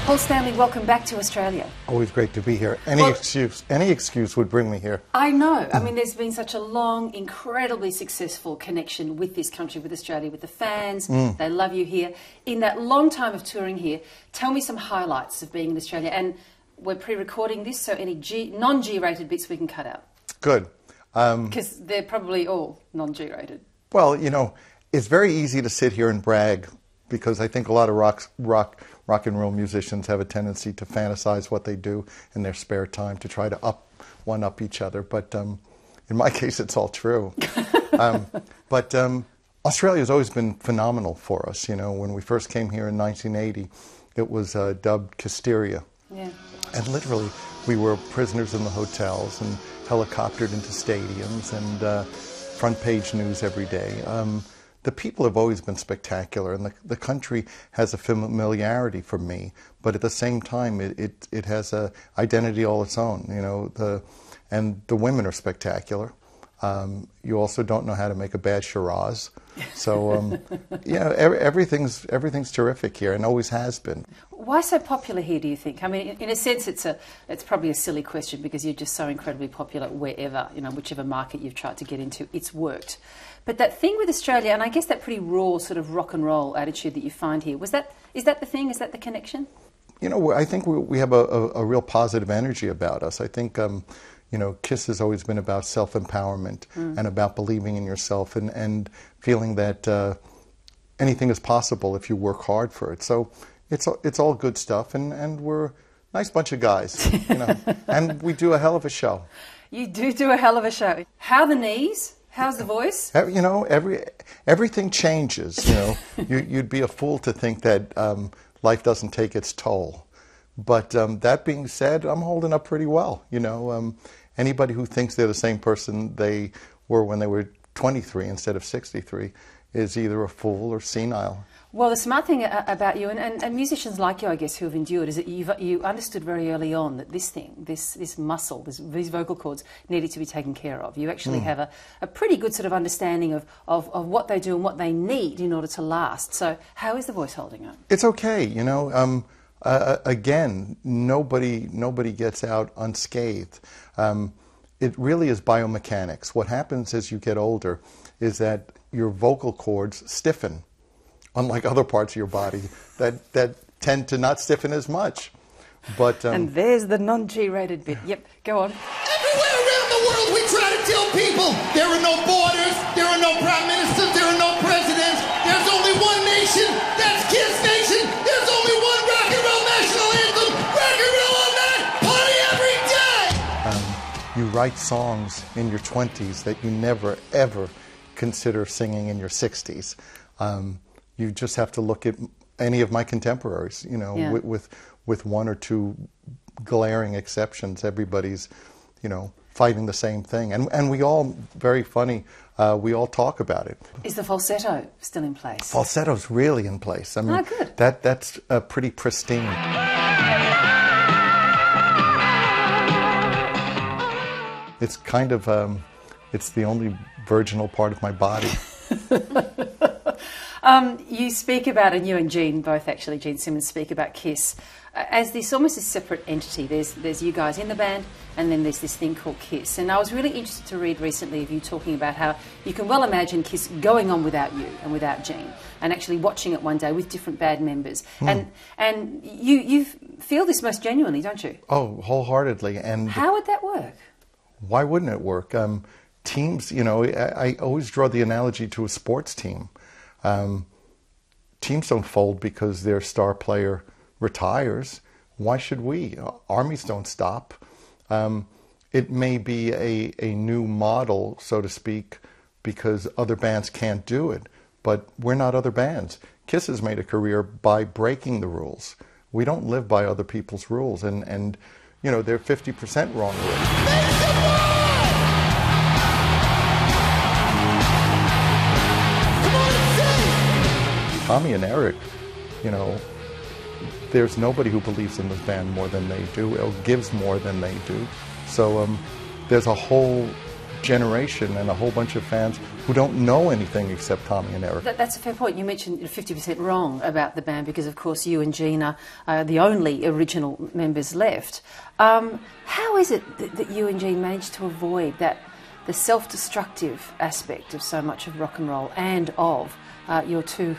Paul Stanley, welcome back to Australia. Always great to be here. Any excuse would bring me here. I know. I mean, there's been such a long, incredibly successful connection with this country, with Australia, with the fans. They love you here. In that long time of touring here, tell me some highlights of being in Australia. And we're pre-recording this, so any non-G-rated bits we can cut out. Good. Because they're probably all non-G-rated. Well, you know, it's very easy to sit here and brag because I think a lot of rock and roll musicians have a tendency to fantasize what they do in their spare time to try to one-up each other. But in my case, it's all true. But Australia has always been phenomenal for us. You know, when we first came here in 1980, it was dubbed Hysteria. Yeah. And literally, we were prisoners in the hotels and helicoptered into stadiums and front page news every day. The people have always been spectacular, and the country has a familiarity for me. But at the same time, it has a identity all its own. You know, and the women are spectacular. You also don't know how to make a bad Shiraz. So yeah, everything's terrific here, and always has been. Why so popular here, do you think? I mean, in a sense, it's probably a silly question because you're just so incredibly popular wherever, you know, whichever market you've tried to get into, it's worked. But that thing with Australia, and I guess that pretty raw sort of rock and roll attitude that you find here, is that the thing? Is that the connection? You know, I think we have a real positive energy about us. I think, you know, KISS has always been about self-empowerment and about believing in yourself and feeling that anything is possible if you work hard for it. So it's all good stuff, and we're a nice bunch of guys, you know, and we do a hell of a show. You do a hell of a show. How are the knees? How's the voice? You know, everything changes. You know, you'd be a fool to think that life doesn't take its toll. But that being said, I'm holding up pretty well. You know, anybody who thinks they're the same person they were when they were 23 instead of 63 is either a fool or senile. Well, the smart thing about you, and musicians like you, I guess, who have endured, is that you understood very early on that this thing, this muscle, these vocal cords needed to be taken care of. You actually have a pretty good sort of understanding of what they do and what they need in order to last. So how is the voice holding up? It's okay, you know. Again, nobody gets out unscathed. It really is biomechanics. What happens as you get older is that your vocal cords stiffen, unlike other parts of your body that tend to not stiffen as much. But and there's the non-G-rated bit. Yep, go on. Everywhere around the world we try to tell people there are no borders, there are no prime ministers, there are no presidents. There's only one nation, that's KISS Nation. There's only one rock and roll national anthem. Rock and roll all night, party every day. You write songs in your 20s that you never ever consider singing in your 60s. You just have to look at any of my contemporaries, you know, yeah. with one or two glaring exceptions. Everybody's, you know, fighting the same thing. And we all, very funny, we all talk about it. Is the falsetto still in place? Falsetto's really in place. I mean, good. That's pretty pristine. It's kind of, it's the only virginal part of my body. You speak about, and you and Gene both actually, Gene Simmons, speak about KISS as this almost a separate entity. There's you guys in the band, and then there's this thing called KISS. And I was really interested to read recently of you talking about how you can well imagine KISS going on without you and without Gene, and actually watching it one day with different band members. And you feel this most genuinely, don't you? Oh, wholeheartedly. And how would that work? Why wouldn't it work? Teams, you know, I always draw the analogy to a sports team. Teams don't fold because their star player retires. Why should we? Armies don't stop. It may be a new model, so to speak, because other bands can't do it, but we're not other bands. KISS has made a career by breaking the rules. We don't live by other people's rules, and you know, they're 50% wrong with it. Tommy and Eric, you know, there's nobody who believes in this band more than they do, or gives more than they do. So there's a whole generation and a whole bunch of fans who don't know anything except Tommy and Eric. That's a fair point. You mentioned 50% wrong about the band because, of course, you and Gene are the only original members left. How is it that you and Gene managed to avoid the self-destructive aspect of so much of rock and roll and of your two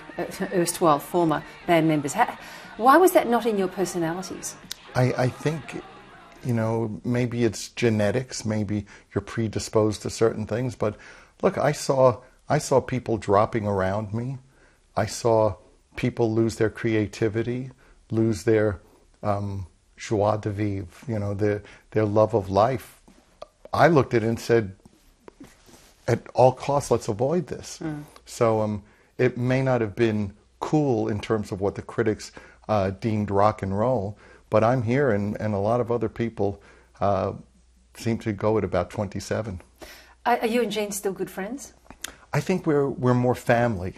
erstwhile former band members? Why was that not in your personalities? I think, you know, maybe it's genetics, maybe you're predisposed to certain things, but look, I saw people dropping around me. I saw people lose their creativity, lose their joie de vivre, you know, their love of life. I looked at it and said, at all costs, let's avoid this. So it may not have been cool in terms of what the critics deemed rock and roll, but I'm here, and a lot of other people seem to go at about 27. Are you and Gene still good friends? I think we're more family.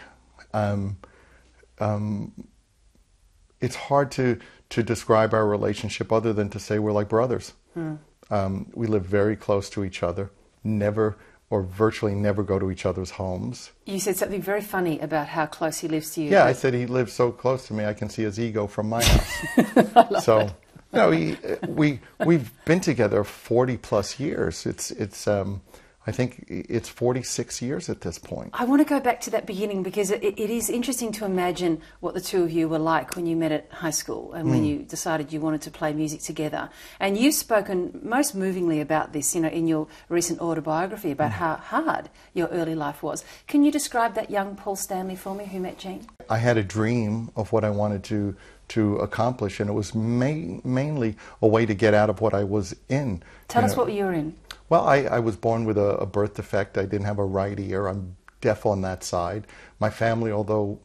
It's hard to describe our relationship other than to say we're like brothers. We live very close to each other, never or virtually never go to each other's homes. You said something very funny about how close he lives to you. Yeah, I said he lives so close to me I can see his ego from my house. So, no, we've been together 40 plus years. I think it's 46 years at this point. I want to go back to that beginning because it is interesting to imagine what the two of you were like when you met at high school and when you decided you wanted to play music together. And you've spoken most movingly about this, you know, in your recent autobiography about how hard your early life was. Can you describe that young Paul Stanley for me who met Gene? I had a dream of what I wanted to accomplish, and it was mainly a way to get out of what I was in. Tell us what you were in. Well, I was born with a birth defect. I didn't have a right ear. I'm deaf on that side. My family, although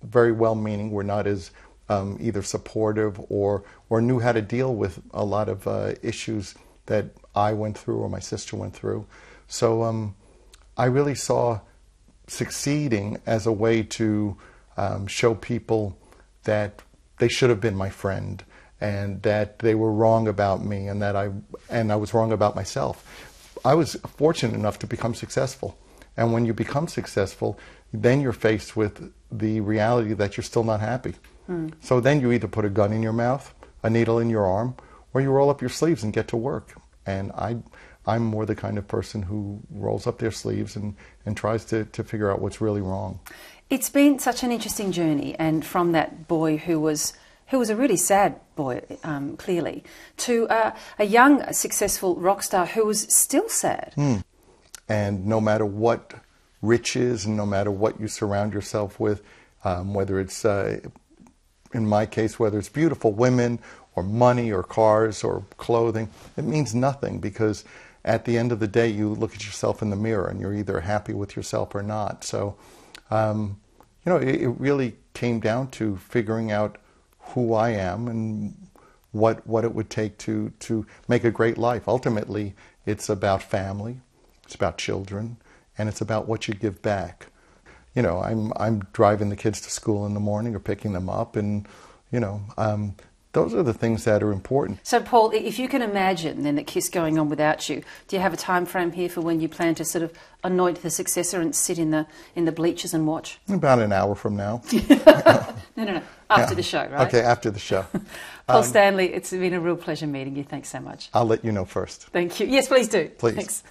very well-meaning, were not as either supportive or knew how to deal with a lot of issues that I went through or my sister went through. So I really saw succeeding as a way to show people that they should have been my friend, and that they were wrong about me, and that I was wrong about myself. I was fortunate enough to become successful, and when you become successful, then you're faced with the reality that you're still not happy. So then you either put a gun in your mouth, a needle in your arm, or you roll up your sleeves and get to work. And I'm more the kind of person who rolls up their sleeves and tries to figure out what's really wrong. It's been such an interesting journey, and from that boy who was a really sad boy, clearly, to a young, successful rock star who was still sad. And no matter what riches and no matter what you surround yourself with, whether it's, in my case, whether it's beautiful women or money or cars or clothing, it means nothing, because at the end of the day you look at yourself in the mirror and you're either happy with yourself or not. So, you know, it really came down to figuring out who I am and what it would take to make a great life. Ultimately, it's about family, it's about children, and it's about what you give back. You know, I'm driving the kids to school in the morning or picking them up, and you know, those are the things that are important. So, Paul, if you can imagine then the KISS going on without you, do you have a time frame here for when you plan to sort of anoint the successor and sit in the bleachers and watch? About an hour from now. No. After the show, right? Okay, after the show. Paul Stanley, it's been a real pleasure meeting you. Thanks so much. I'll let you know first. Thank you. Yes, please do. Please. Thanks.